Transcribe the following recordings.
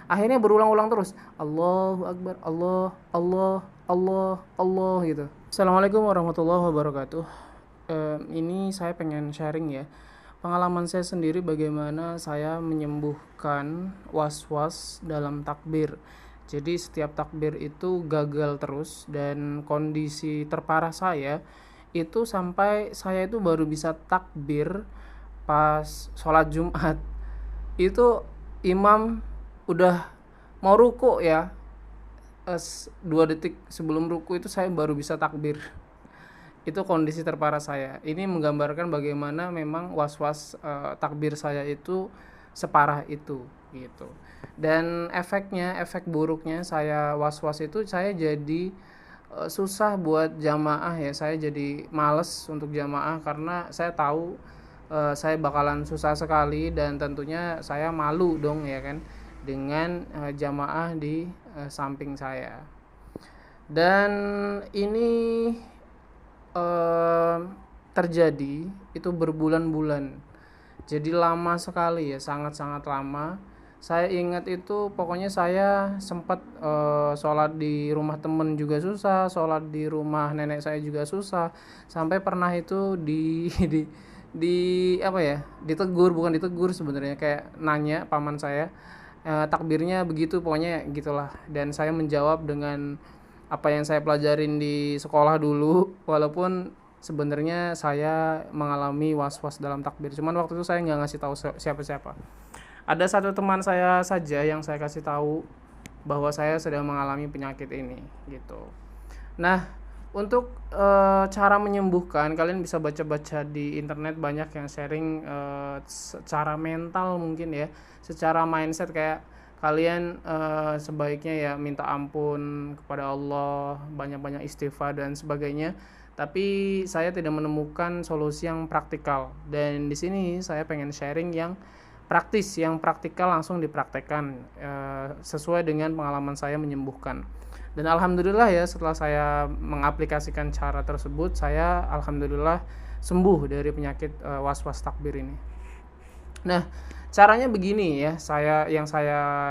Akhirnya berulang-ulang terus, Allahu Akbar, Allah, Allah, Allah, Allah gitu. Assalamualaikum warahmatullahi wabarakatuh. Ini saya pengen sharing ya, pengalaman saya sendiri bagaimana saya menyembuhkan was-was dalam takbir. Jadi setiap takbir itu gagal terus, dan kondisi terparah saya itu sampai saya itu baru bisa takbir pas sholat Jumat. Itu imam udah mau ruku ya, 2 detik sebelum ruku itu saya baru bisa takbir. Itu kondisi terparah saya. Ini menggambarkan bagaimana memang was-was takbir saya itu separah itu gitu. Dan efek buruknya saya was-was itu, saya jadi susah buat jamaah ya. Saya jadi males untuk jamaah karena saya tahu saya bakalan susah sekali, dan tentunya saya malu dong ya kan dengan jamaah di samping saya. Dan ini eh, terjadi itu berbulan-bulan, jadi lama sekali ya, sangat-sangat lama. Saya ingat itu pokoknya saya sempat sholat di rumah temen juga susah, sholat di rumah nenek saya juga susah, sampai pernah itu di apa ya, ditegur, bukan ditegur sebenarnya, kayak nanya paman saya, takbirnya begitu pokoknya gitulah, dan saya menjawab dengan apa yang saya pelajarin di sekolah dulu, walaupun sebenarnya saya mengalami was-was dalam takbir, cuman waktu itu saya nggak ngasih tahu siapa-siapa. Ada satu teman saya saja yang saya kasih tahu bahwa saya sedang mengalami penyakit ini gitu. Nah, untuk cara menyembuhkan, kalian bisa baca-baca di internet, banyak yang sharing secara mental mungkin ya, secara mindset, kayak kalian sebaiknya ya minta ampun kepada Allah, banyak-banyak istighfar dan sebagainya. Tapi saya tidak menemukan solusi yang praktikal, dan di sini saya pengen sharing yang praktis, yang praktikal langsung dipraktekkan sesuai dengan pengalaman saya menyembuhkan. Dan alhamdulillah ya, setelah saya mengaplikasikan cara tersebut, saya alhamdulillah sembuh dari penyakit was-was takbir ini. Nah, caranya begini ya, saya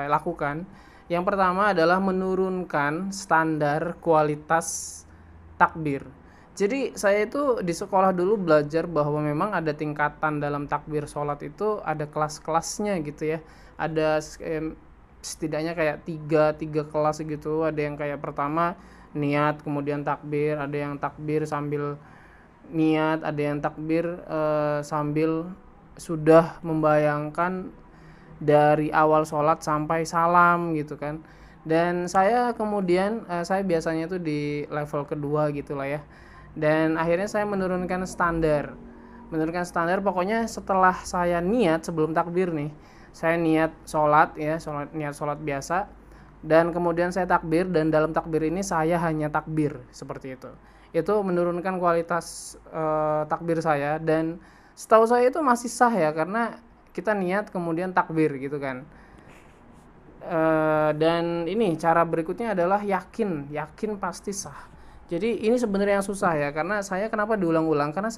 lakukan. Yang pertama adalah menurunkan standar kualitas takbir. Jadi saya itu di sekolah dulu belajar bahwa memang ada tingkatan dalam takbir sholat, itu ada kelas-kelasnya gitu ya. Ada setidaknya kayak tiga kelas gitu. Ada yang kayak pertama niat kemudian takbir, ada yang takbir sambil niat, ada yang takbir sambil sudah membayangkan dari awal sholat sampai salam gitu kan. Dan saya kemudian saya biasanya tuh di level kedua gitulah ya, dan akhirnya saya menurunkan standar. Pokoknya setelah saya niat sebelum takbir nih, saya niat sholat ya, niat sholat biasa, dan kemudian saya takbir, dan dalam takbir ini saya hanya takbir seperti itu menurunkan kualitas takbir saya. Dan setahu saya itu masih sah ya, karena kita niat kemudian takbir gitu kan. Dan ini cara berikutnya adalah yakin pasti sah. Jadi ini sebenarnya yang susah ya, karena saya kenapa diulang-ulang, karena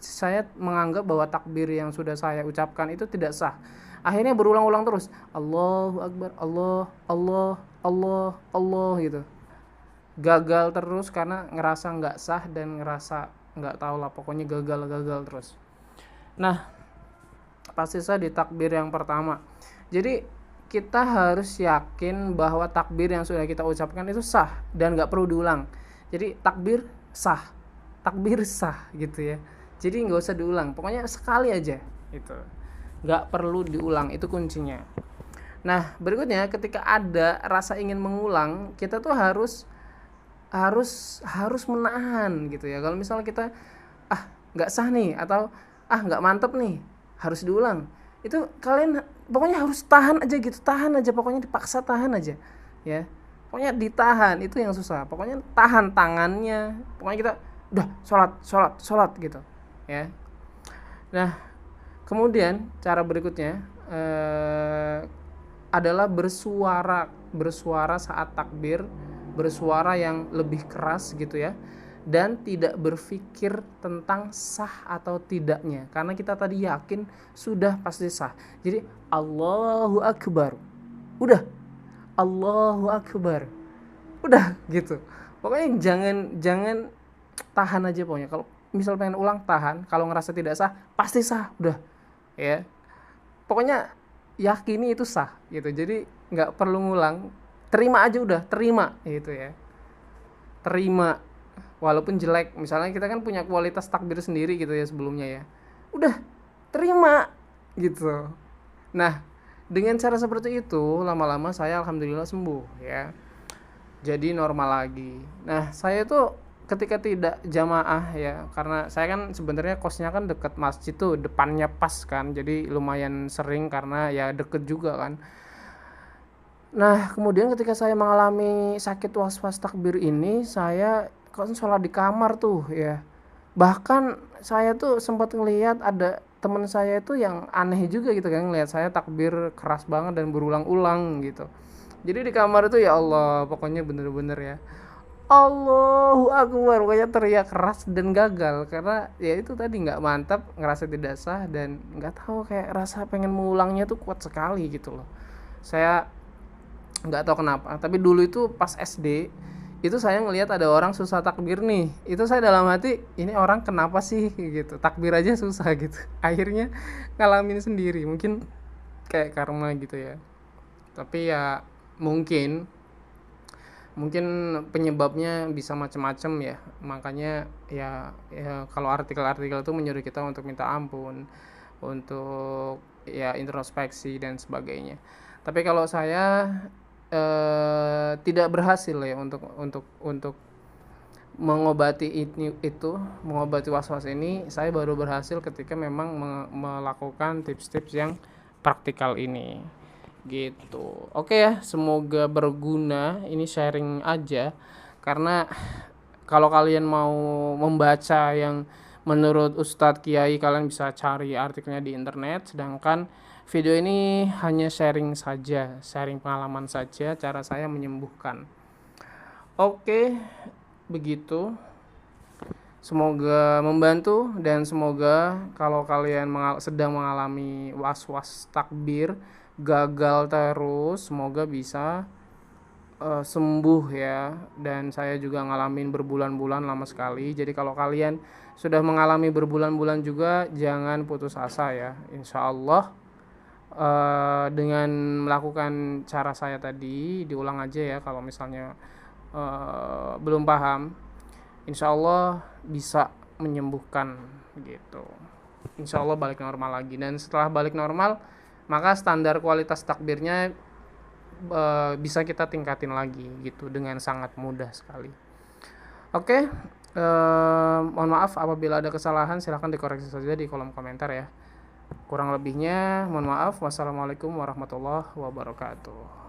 saya menganggap bahwa takbir yang sudah saya ucapkan itu tidak sah. Akhirnya berulang-ulang terus, Allahu Akbar, Allah, Allah, Allah, Allah gitu. Gagal terus karena ngerasa nggak sah, dan ngerasa nggak tahu lah, pokoknya gagal terus. Nah, pasti sah di takbir yang pertama. Jadi kita harus yakin bahwa takbir yang sudah kita ucapkan itu sah dan nggak perlu diulang. Jadi takbir sah gitu ya. Jadi nggak usah diulang, pokoknya sekali aja itu, nggak perlu diulang, itu kuncinya. Nah, berikutnya ketika ada rasa ingin mengulang, kita tuh harus menahan gitu ya. Kalau misalnya kita nggak sah nih, atau nggak mantep nih, harus diulang, itu kalian pokoknya harus tahan aja, pokoknya dipaksa tahan aja ya. Pokoknya ditahan, itu yang susah. Pokoknya tahan tangannya, pokoknya kita udah sholat gitu ya. Nah, kemudian cara berikutnya adalah bersuara saat takbir, bersuara yang lebih keras gitu ya, dan tidak berpikir tentang sah atau tidaknya, karena kita tadi yakin sudah pasti sah. Jadi Allahu Akbar, udah Allahu Akbar. Udah gitu. Pokoknya jangan tahan aja pokoknya. Kalau misal pengen ulang tahan, kalau ngerasa tidak sah pasti sah, udah ya. Pokoknya yakini itu sah gitu. Jadi nggak perlu ngulang, terima aja udah, terima gitu ya. Terima walaupun jelek, misalnya kita kan punya kualitas takbir sendiri gitu ya sebelumnya ya, udah terima gitu. Nah, dengan cara seperti itu lama-lama saya alhamdulillah sembuh ya, jadi normal lagi. Nah, saya tuh ketika tidak jamaah ya, karena saya kan sebenarnya kosnya kan deket masjid tuh, depannya pas kan, jadi lumayan sering karena ya deket juga kan. Nah, kemudian ketika saya mengalami sakit was-was takbir ini, saya kan sholat di kamar tuh ya. Bahkan saya tuh sempat ngelihat ada teman saya itu yang aneh juga gitu kan, ngelihat saya takbir keras banget dan berulang-ulang gitu. Jadi di kamar itu ya Allah, pokoknya bener-bener ya, Allahu Akbar, pokoknya teriak keras dan gagal karena ya itu tadi nggak mantap, ngerasa tidak sah dan nggak tahu, kayak rasa pengen mengulangnya tuh kuat sekali gitu loh. Saya nggak tahu kenapa, tapi dulu itu pas SD itu saya ngelihat ada orang susah takbir nih, itu saya dalam hati, ini orang kenapa sih gitu, takbir aja susah gitu. Akhirnya ngalamin sendiri, mungkin kayak karma gitu ya. Tapi ya mungkin mungkin penyebabnya bisa macam-macam ya, makanya ya kalau artikel-artikel itu menyuruh kita untuk minta ampun, untuk ya introspeksi dan sebagainya. Tapi kalau saya tidak berhasil ya untuk mengobati mengobati was-was ini. Saya baru berhasil ketika memang melakukan tips-tips yang praktikal ini gitu. Oke ya, semoga berguna, ini sharing aja, karena kalau kalian mau membaca yang menurut Ustadz Kiai, kalian bisa cari artikelnya di internet, sedangkan video ini hanya sharing saja, sharing pengalaman saja, cara saya menyembuhkan. Oke, begitu. Semoga membantu dan semoga kalau kalian sedang mengalami was-was takbir, gagal terus, semoga bisa sembuh ya. Dan saya juga ngalamin berbulan-bulan, lama sekali. Jadi kalau kalian sudah mengalami berbulan-bulan juga, jangan putus asa ya. Insya Allah dengan melakukan cara saya tadi, diulang aja ya kalau misalnya belum paham, insya Allah bisa menyembuhkan gitu. Insya Allah balik normal lagi, dan setelah balik normal maka standar kualitas takbirnya bisa kita tingkatin lagi gitu dengan sangat mudah sekali. Oke, mohon maaf apabila ada kesalahan, silahkan dikoreksi saja di kolom komentar ya. Kurang lebihnya mohon maaf. Wassalamualaikum warahmatullahi wabarakatuh.